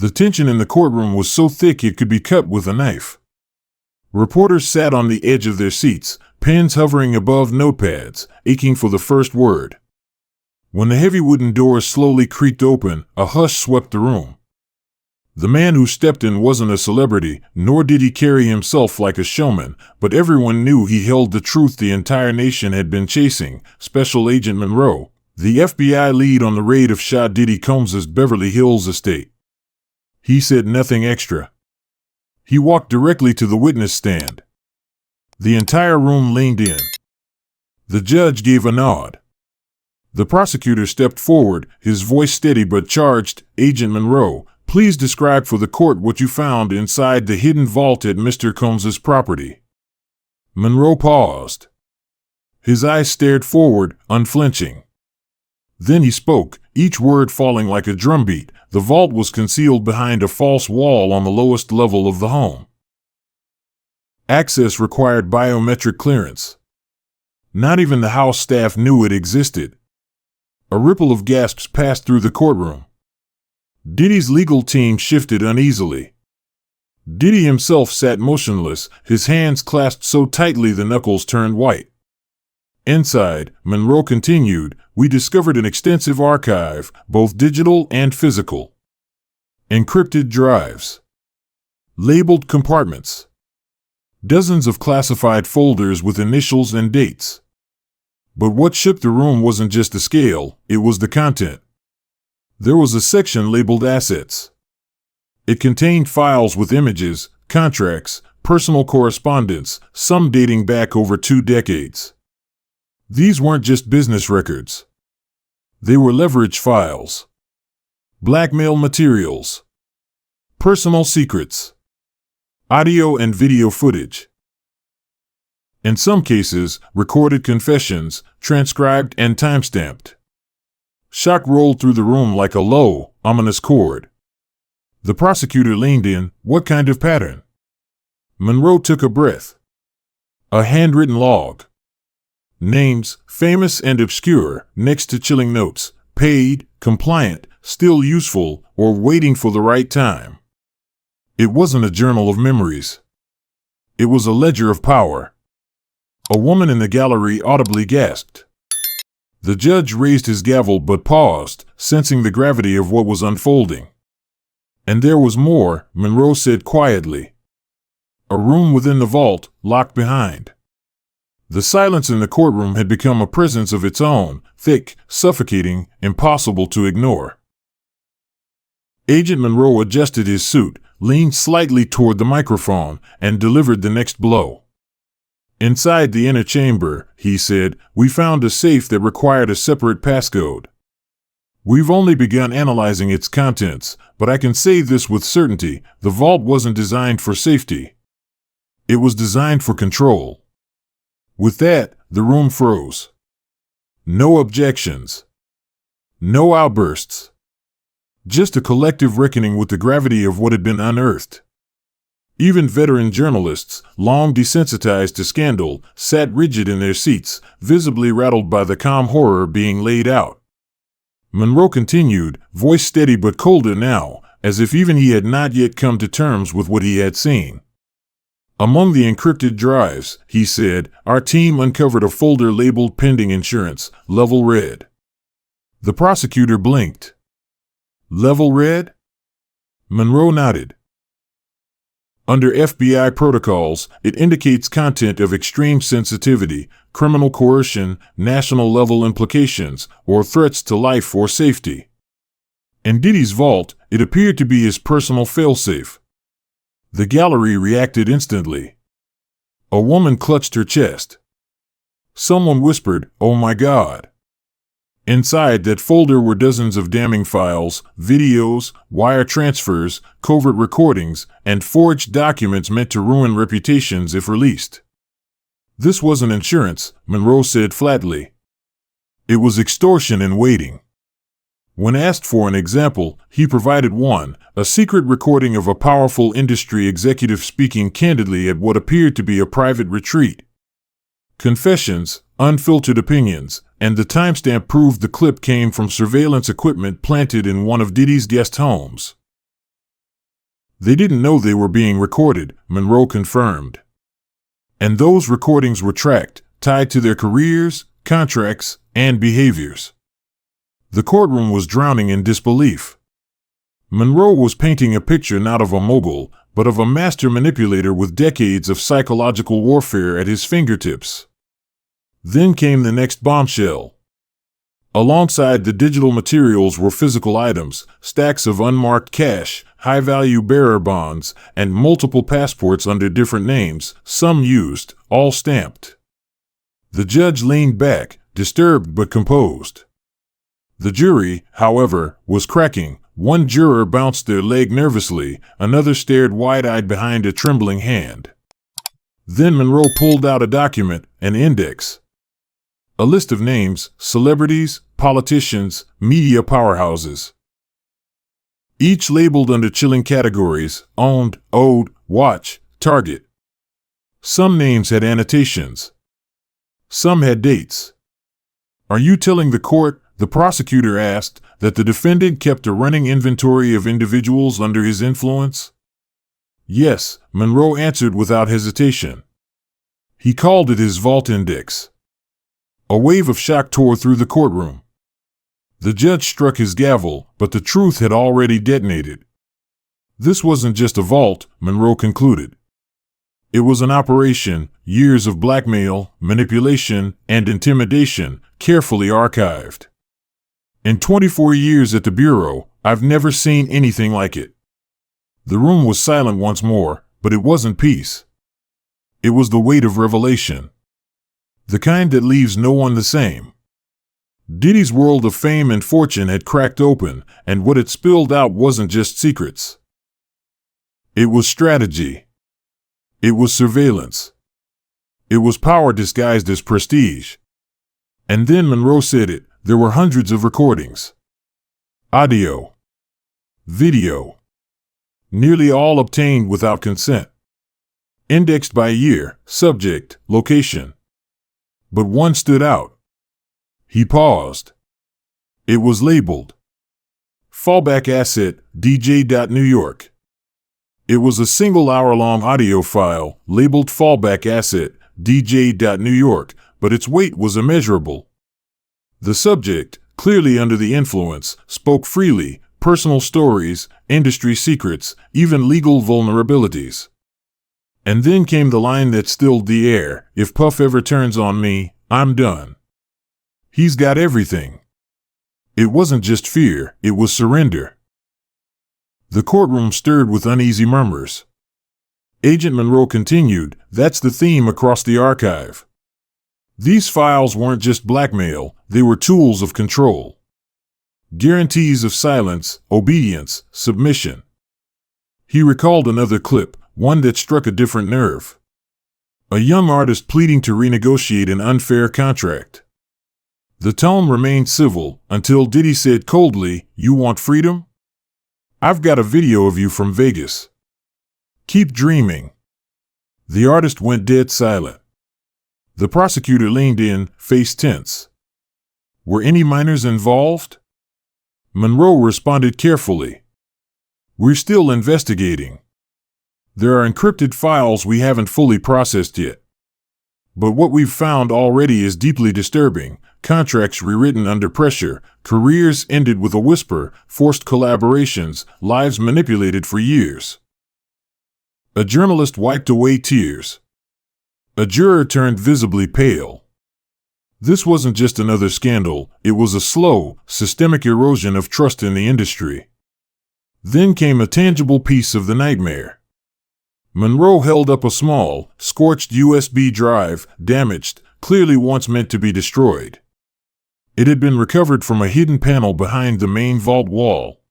The tension in the courtroom was so thick it could be cut with a knife. Reporters sat on the edge of their seats, pens hovering above notepads, aching for the first word. When the heavy wooden doors slowly creaked open, a hush swept the room. The man who stepped in wasn't a celebrity, nor did he carry himself like a showman, but everyone knew he held the truth the entire nation had been chasing: Special Agent Monroe, the FBI lead on the raid of Shaun Diddy Combs's Beverly Hills estate. He said nothing extra. He walked directly to the witness stand. The entire room leaned in. The judge gave a nod. The prosecutor stepped forward, his voice steady but charged. "Agent Monroe, please describe for the court what you found inside the hidden vault at Mr. Combs's property." Monroe paused. His eyes stared forward, unflinching. Then he spoke, each word falling like a drumbeat. The vault was concealed behind a false wall on the lowest level of the home. Access required biometric clearance. Not even the house staff knew it existed. A ripple of gasps passed through the courtroom. Diddy's legal team shifted uneasily. Diddy himself sat motionless, his hands clasped so tightly the knuckles turned white. Inside, Monroe continued, "We discovered an extensive archive, both digital and physical. Encrypted drives. Labeled compartments. Dozens of classified folders with initials and dates. But what shook the room wasn't just the scale, it was the content. There was a section labeled Assets. It contained files with images, contracts, personal correspondence, some dating back over 2 decades. These weren't just business records. They were leverage files. Blackmail materials. Personal secrets. Audio and video footage. In some cases, recorded confessions, transcribed and timestamped. Shock rolled through the room like a low, ominous chord. The prosecutor leaned in. "What kind of pattern?" Monroe took a breath. "A handwritten log. Names, famous and obscure, next to chilling notes, paid, compliant, still useful, or waiting for the right time." It wasn't a journal of memories. It was a ledger of power. A woman in the gallery audibly gasped. The judge raised his gavel but paused, sensing the gravity of what was unfolding. "And there was more," Monroe said quietly. "A room within the vault, locked behind." The silence in the courtroom had become a presence of its own, thick, suffocating, impossible to ignore. Agent Monroe adjusted his suit, leaned slightly toward the microphone, and delivered the next blow. "Inside the inner chamber," he said, "we found a safe that required a separate passcode. We've only begun analyzing its contents, but I can say this with certainty: the vault wasn't designed for safety. It was designed for control." With that, the room froze. No objections. No outbursts. Just a collective reckoning with the gravity of what had been unearthed. Even veteran journalists, long desensitized to scandal, sat rigid in their seats, visibly rattled by the calm horror being laid out. Monroe continued, voice steady but colder now, as if even he had not yet come to terms with what he had seen. "Among the encrypted drives," he said, "our team uncovered a folder labeled Pending Insurance, Level Red." The prosecutor blinked. "Level Red?" Monroe nodded. "Under FBI protocols, it indicates content of extreme sensitivity, criminal coercion, national-level implications, or threats to life or safety. In Diddy's vault, it appeared to be his personal failsafe." The gallery reacted instantly. A woman clutched her chest. Someone whispered, "Oh my God." Inside that folder were dozens of damning files, videos, wire transfers, covert recordings, and forged documents meant to ruin reputations if released. "This wasn't insurance," Monroe said flatly. "It was extortion in waiting." When asked for an example, he provided one, a secret recording of a powerful industry executive speaking candidly at what appeared to be a private retreat. Confessions, unfiltered opinions, and the timestamp proved the clip came from surveillance equipment planted in one of Diddy's guest homes. They didn't know they were being recorded, Monroe confirmed. And those recordings were tracked, tied to their careers, contracts, and behaviors. The courtroom was drowning in disbelief. Monroe was painting a picture not of a mogul, but of a master manipulator with decades of psychological warfare at his fingertips. Then came the next bombshell. Alongside the digital materials were physical items, stacks of unmarked cash, high-value bearer bonds, and multiple passports under different names, some used, all stamped. The judge leaned back, disturbed but composed. The jury, however, was cracking. One juror bounced their leg nervously, another stared wide-eyed behind a trembling hand. Then Monroe pulled out a document, an index. A list of names, celebrities, politicians, media powerhouses. Each labeled under chilling categories: owned, owed, watch, target. Some names had annotations. Some had dates. "Are you telling the court," the prosecutor asked, "that the defendant kept a running inventory of individuals under his influence?" "Yes," Monroe answered without hesitation. He called it his vault index. A wave of shock tore through the courtroom. The judge struck his gavel, but the truth had already detonated. This wasn't just a vault, Monroe concluded. It was an operation, years of blackmail, manipulation, and intimidation, carefully archived. In 24 years at the Bureau, I've never seen anything like it. The room was silent once more, but it wasn't peace. It was the weight of revelation. The kind that leaves no one the same. Diddy's world of fame and fortune had cracked open, and what had spilled out wasn't just secrets. It was strategy. It was surveillance. It was power disguised as prestige. And then Monroe said it, there were hundreds of recordings. Audio. Video. Nearly all obtained without consent. Indexed by year, subject, location. But one stood out. He paused. It was labeled Fallback Asset, DJ.New York. It was a single hour-long audio file, labeled Fallback Asset, DJ.New York, but its weight was immeasurable. The subject, clearly under the influence, spoke freely, personal stories, industry secrets, even legal vulnerabilities. And then came the line that stilled the air: "If Puff ever turns on me, I'm done." He's got everything. It wasn't just fear, it was surrender. The courtroom stirred with uneasy murmurs. Agent Monroe continued, "That's the theme across the archive. These files weren't just blackmail, they were tools of control. Guarantees of silence, obedience, submission." He recalled another clip, one that struck a different nerve. A young artist pleading to renegotiate an unfair contract. The tone remained civil, until Diddy said coldly, "You want freedom? I've got a video of you from Vegas. Keep dreaming." The artist went dead silent. The prosecutor leaned in, face tense. "Were any minors involved?" Monroe responded carefully. "We're still investigating. There are encrypted files we haven't fully processed yet. But what we've found already is deeply disturbing. Contracts rewritten under pressure, careers ended with a whisper, forced collaborations, lives manipulated for years." A journalist wiped away tears. A juror turned visibly pale. This wasn't just another scandal, it was a slow, systemic erosion of trust in the industry. Then came a tangible piece of the nightmare. Monroe held up a small, scorched USB drive, damaged, clearly once meant to be destroyed. It had been recovered from a hidden panel behind the main vault wall.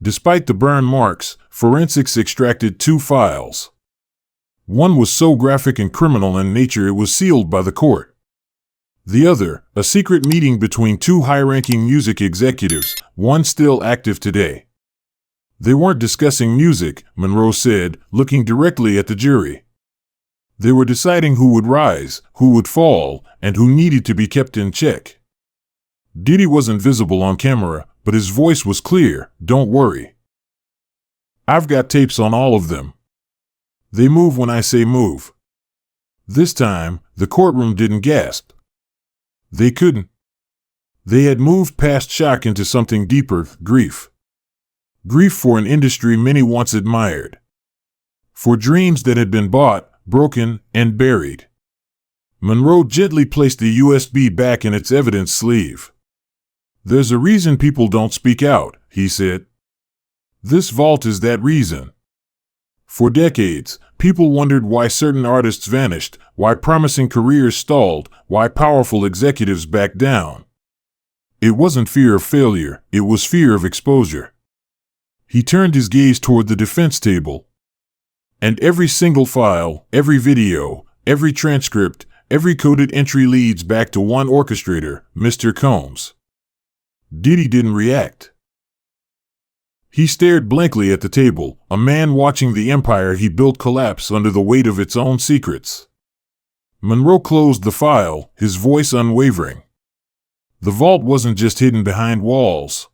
Despite the burn marks, forensics extracted 2 files. One was so graphic and criminal in nature it was sealed by the court. The other, a secret meeting between 2 high-ranking music executives, one still active today. They weren't discussing music, Monroe said, looking directly at the jury. They were deciding who would rise, who would fall, and who needed to be kept in check. Diddy wasn't visible on camera, but his voice was clear, "Don't worry. I've got tapes on all of them. They move when I say move. This time, the courtroom didn't gasp. They couldn't. They had moved past shock into something deeper, grief. Grief for an industry many once admired. For dreams that had been bought, broken, and buried. Monroe gently placed the USB back in its evidence sleeve. There's a reason people don't speak out, he said. This vault is that reason. For decades, people wondered why certain artists vanished, why promising careers stalled, why powerful executives backed down. It wasn't fear of failure, it was fear of exposure. He turned his gaze toward the defense table. And every single file, every video, every transcript, every coded entry leads back to one orchestrator, Mr. Combs. Diddy didn't react. He stared blankly at the table, a man watching the empire he built collapse under the weight of its own secrets. Monroe closed the file, his voice unwavering. The vault wasn't just hidden behind walls.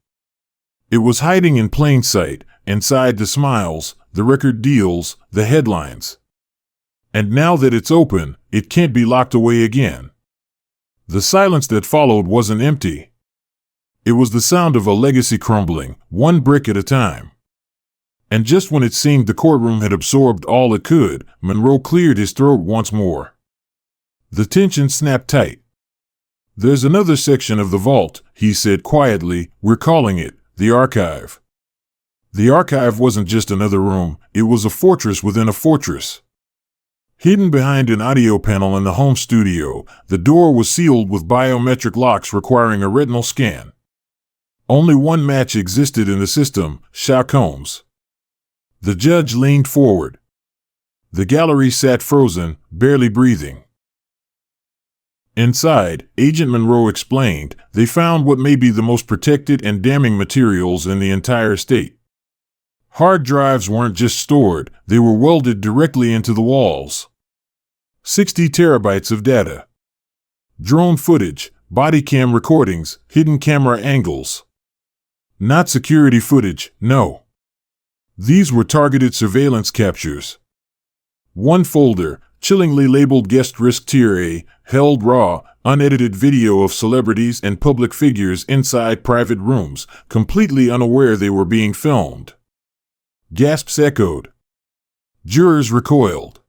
It was hiding in plain sight, inside the smiles, the record deals, the headlines. And now that it's open, it can't be locked away again. The silence that followed wasn't empty. It was the sound of a legacy crumbling, one brick at a time. And just when it seemed the courtroom had absorbed all it could, Monroe cleared his throat once more. The tension snapped tight. There's another section of the vault, he said quietly. We're calling it the archive. The archive wasn't just another room, it was a fortress within a fortress. Hidden behind an audio panel in the home studio, the door was sealed with biometric locks requiring a retinal scan. Only one match existed in the system, Shaun Combs. The judge leaned forward. The gallery sat frozen, barely breathing. Inside, Agent Monroe explained, they found what may be the most protected and damning materials in the entire state. Hard drives weren't just stored, they were welded directly into the walls. 60 terabytes of data. Drone footage, body cam recordings, hidden camera angles. Not security footage, no. These were targeted surveillance captures. One folder, chillingly labeled Guest Risk Tier A, held raw, unedited video of celebrities and public figures inside private rooms, completely unaware they were being filmed. Gasps echoed. Jurors recoiled.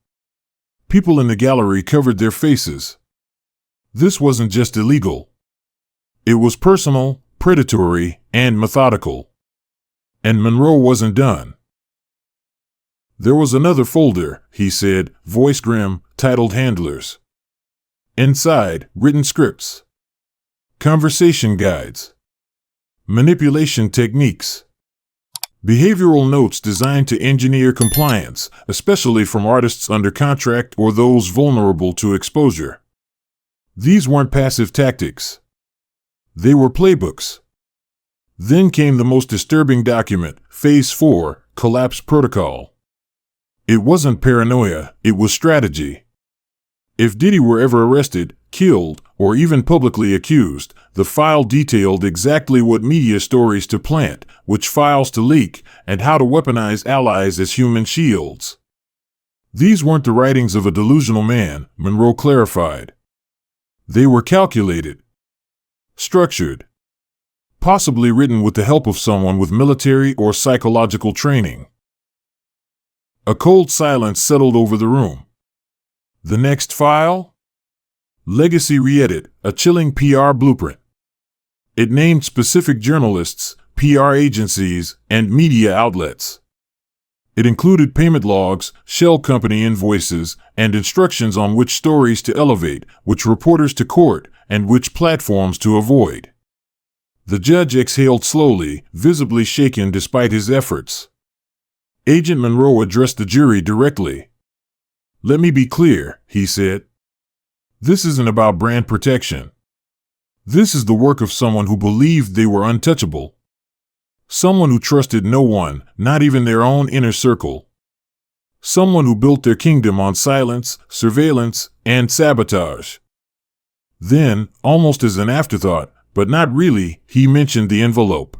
People in the gallery covered their faces. This wasn't just illegal. It was personal, predatory, and methodical. And Monroe wasn't done. There was another folder, he said, voice grim, titled Handlers. Inside, written scripts. Conversation guides. Manipulation techniques. Behavioral notes designed to engineer compliance, especially from artists under contract or those vulnerable to exposure. These weren't passive tactics. They were playbooks. Then came the most disturbing document, Phase 4, Collapse Protocol. It wasn't paranoia, it was strategy. If Diddy were ever arrested, killed, or even publicly accused, the file detailed exactly what media stories to plant, which files to leak, and how to weaponize allies as human shields. These weren't the writings of a delusional man, Monroe clarified. They were calculated. Structured. Possibly written with the help of someone with military or psychological training. A cold silence settled over the room. The next file? Legacy Re-edit, a chilling PR blueprint. It named specific journalists, PR agencies, and media outlets. It included payment logs, shell company invoices, and instructions on which stories to elevate, which reporters to court, and which platforms to avoid. The judge exhaled slowly, visibly shaken despite his efforts. Agent Monroe addressed the jury directly. Let me be clear, he said. This isn't about brand protection. This is the work of someone who believed they were untouchable. Someone who trusted no one, not even their own inner circle. Someone who built their kingdom on silence, surveillance, and sabotage. Then, almost as an afterthought, but not really, he mentioned the envelope.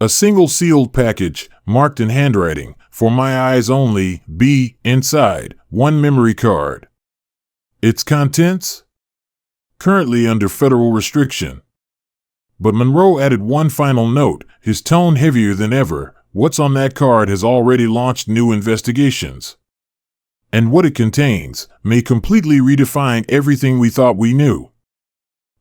A single sealed package, marked in handwriting, "For my eyes only, B," inside, one memory card. Its contents? Currently under federal restriction. But Monroe added one final note, his tone heavier than ever. What's on that card has already launched new investigations. And what it contains may completely redefine everything we thought we knew.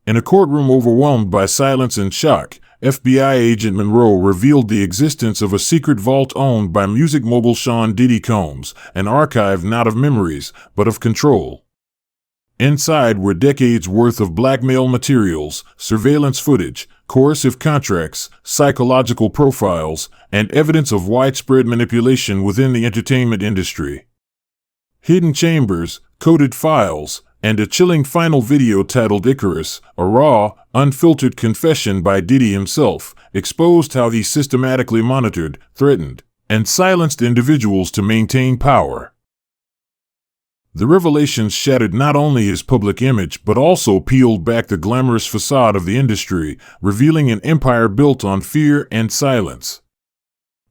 In a courtroom overwhelmed by silence and shock, FBI agent Monroe revealed the existence of a secret vault owned by music mogul Shaun "Diddy" Combs, an archive not of memories, but of control. Inside were decades worth of blackmail materials, surveillance footage, coercive contracts, psychological profiles, and evidence of widespread manipulation within the entertainment industry. Hidden chambers, coded files, and a chilling final video titled Icarus, a raw, unfiltered confession by Diddy himself, exposed how he systematically monitored, threatened, and silenced individuals to maintain power. The revelations shattered not only his public image but also peeled back the glamorous facade of the industry, revealing an empire built on fear and silence.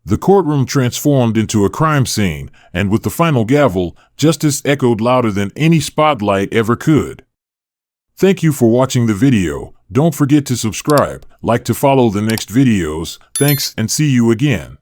The courtroom transformed into a crime scene, and with the final gavel, justice echoed louder than any spotlight ever could. Thank you for watching the video. Don't forget to subscribe, like to follow the next videos. Thanks, and see you again.